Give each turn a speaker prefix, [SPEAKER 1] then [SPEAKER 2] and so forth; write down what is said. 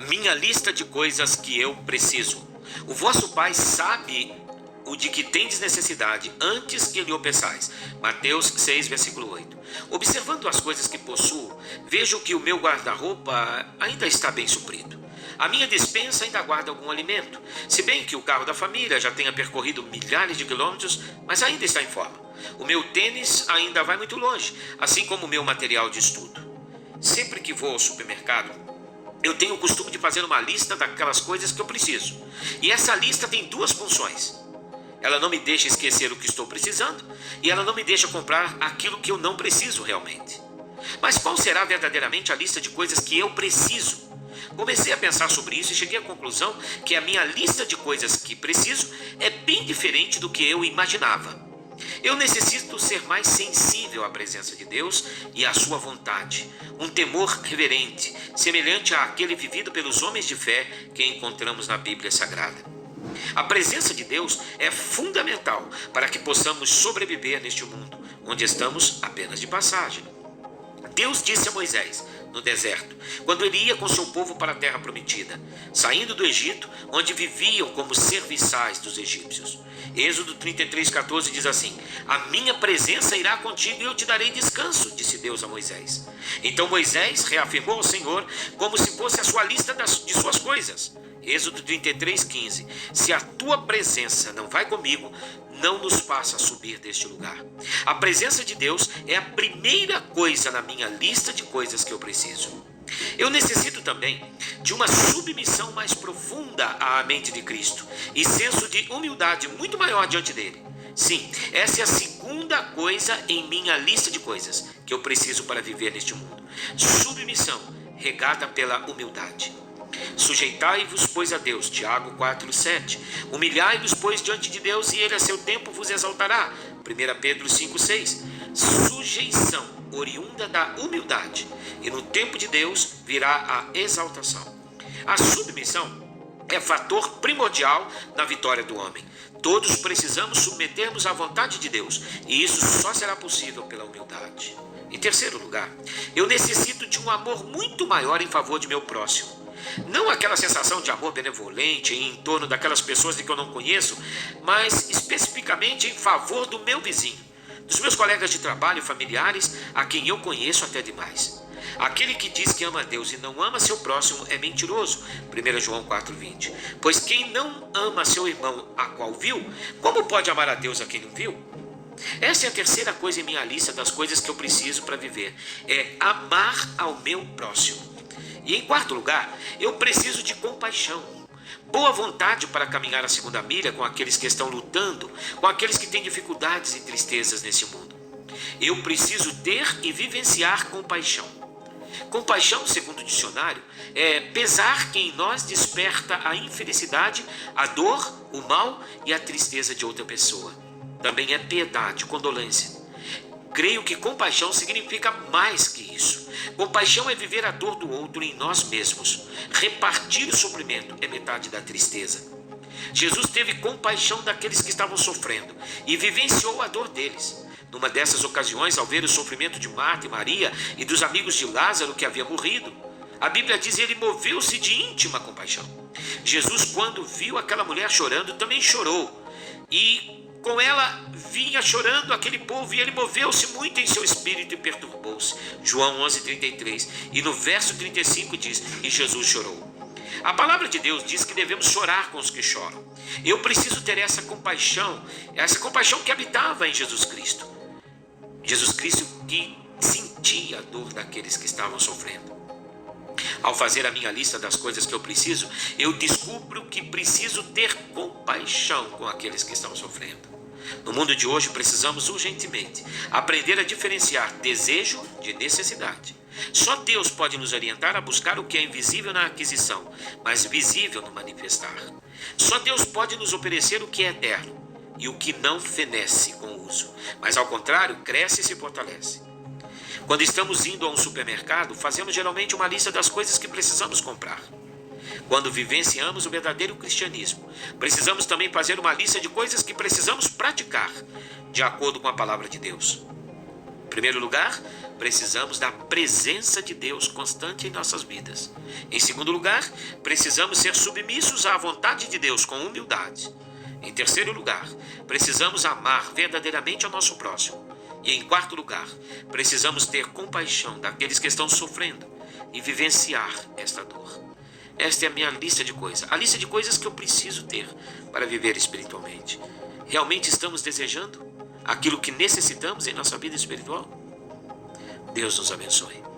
[SPEAKER 1] minha lista de coisas que eu preciso. O vosso Pai sabe o de que tendes necessidade, antes que lhe o peçais. Mateus 6, versículo 8. Observando as coisas que possuo, vejo que o meu guarda-roupa ainda está bem suprido. A minha despensa ainda guarda algum alimento, se bem que o carro da família já tenha percorrido milhares de quilômetros, mas ainda está em forma. O meu tênis ainda vai muito longe, assim como o meu material de estudo. Sempre que vou ao supermercado, eu tenho o costume de fazer uma lista daquelas coisas que eu preciso. E essa lista tem duas funções. Ela não me deixa esquecer o que estou precisando e ela não me deixa comprar aquilo que eu não preciso realmente. Mas qual será verdadeiramente a lista de coisas que eu preciso? Comecei a pensar sobre isso e cheguei à conclusão que a minha lista de coisas que preciso é bem diferente do que eu imaginava. Eu necessito ser mais sensível à presença de Deus e à sua vontade, um temor reverente, semelhante àquele vivido pelos homens de fé que encontramos na Bíblia Sagrada. A presença de Deus é fundamental para que possamos sobreviver neste mundo, onde estamos apenas de passagem. Deus disse a Moisés, no deserto, quando ele ia com seu povo para a terra prometida, saindo do Egito, onde viviam como serviçais dos egípcios. Êxodo 33,14 diz assim: a minha presença irá contigo e eu te darei descanso, disse Deus a Moisés. Então Moisés reafirmou ao Senhor como se fosse a sua lista de suas coisas. Êxodo 33,15: se a tua presença não vai comigo, não nos faça subir deste lugar. A presença de Deus é a primeira coisa na minha lista de coisas que eu preciso. Eu necessito também de uma submissão mais profunda à mente de Cristo e senso de humildade muito maior diante dele. Sim, essa é a segunda coisa em minha lista de coisas que eu preciso para viver neste mundo. Submissão regada pela humildade. Sujeitai-vos, pois, a Deus, Tiago 4,7. Humilhai-vos, pois, diante de Deus, e ele a seu tempo vos exaltará, 1 Pedro 5,6. Sujeição oriunda da humildade, e no tempo de Deus virá a exaltação. A submissão é fator primordial na vitória do homem. Todos precisamos submetermos à vontade de Deus, e isso só será possível pela humildade. Em terceiro lugar, eu necessito de um amor muito maior em favor de meu próximo. Não aquela sensação de amor benevolente em torno daquelas pessoas que eu não conheço, mas especificamente em favor do meu vizinho, dos meus colegas de trabalho e familiares a quem eu conheço até demais. Aquele que diz que ama a Deus e não ama seu próximo é mentiroso, 1 João 4,20. Pois quem não ama seu irmão a qual viu, como pode amar a Deus a quem não viu? Essa é a terceira coisa em minha lista das coisas que eu preciso para viver, é amar ao meu próximo. E em quarto lugar, eu preciso de compaixão, boa vontade para caminhar a segunda milha com aqueles que estão lutando, com aqueles que têm dificuldades e tristezas nesse mundo. Eu preciso ter e vivenciar compaixão. Compaixão, segundo o dicionário, é pesar que em nós desperta a infelicidade, a dor, o mal e a tristeza de outra pessoa. Também é piedade, condolência. Creio que compaixão significa mais que isso. Compaixão é viver a dor do outro em nós mesmos. Repartir o sofrimento é metade da tristeza. Jesus teve compaixão daqueles que estavam sofrendo e vivenciou a dor deles. Numa dessas ocasiões, ao ver o sofrimento de Marta e Maria e dos amigos de Lázaro que havia morrido, a Bíblia diz que ele moveu-se de íntima compaixão. Jesus, quando viu aquela mulher chorando, também chorou. E com ela vinha chorando aquele povo, e ele moveu-se muito em seu espírito e perturbou-se. João 11,33. E no verso 35 diz: e Jesus chorou. A palavra de Deus diz que devemos chorar com os que choram. Eu preciso ter essa compaixão que habitava em Jesus Cristo. Jesus Cristo que sentia a dor daqueles que estavam sofrendo. Ao fazer a minha lista das coisas que eu preciso, eu descubro que preciso ter compaixão com aqueles que estão sofrendo. No mundo de hoje, precisamos urgentemente aprender a diferenciar desejo de necessidade. Só Deus pode nos orientar a buscar o que é invisível na aquisição, mas visível no manifestar. Só Deus pode nos oferecer o que é eterno e o que não fenece com o uso, mas ao contrário, cresce e se fortalece. Quando estamos indo a um supermercado, fazemos geralmente uma lista das coisas que precisamos comprar. Quando vivenciamos o verdadeiro cristianismo, precisamos também fazer uma lista de coisas que precisamos praticar, de acordo com a palavra de Deus. primeiro lugar, precisamos da presença de Deus constante em nossas vidas. Em segundo lugar, precisamos ser submissos à vontade de Deus com humildade. Em terceiro lugar, precisamos amar verdadeiramente ao nosso próximo. E em quarto lugar, precisamos ter compaixão daqueles que estão sofrendo e vivenciar esta dor. Esta é a minha lista de coisas, a lista de coisas que eu preciso ter para viver espiritualmente. Realmente estamos desejando aquilo que necessitamos em nossa vida espiritual? Deus nos abençoe.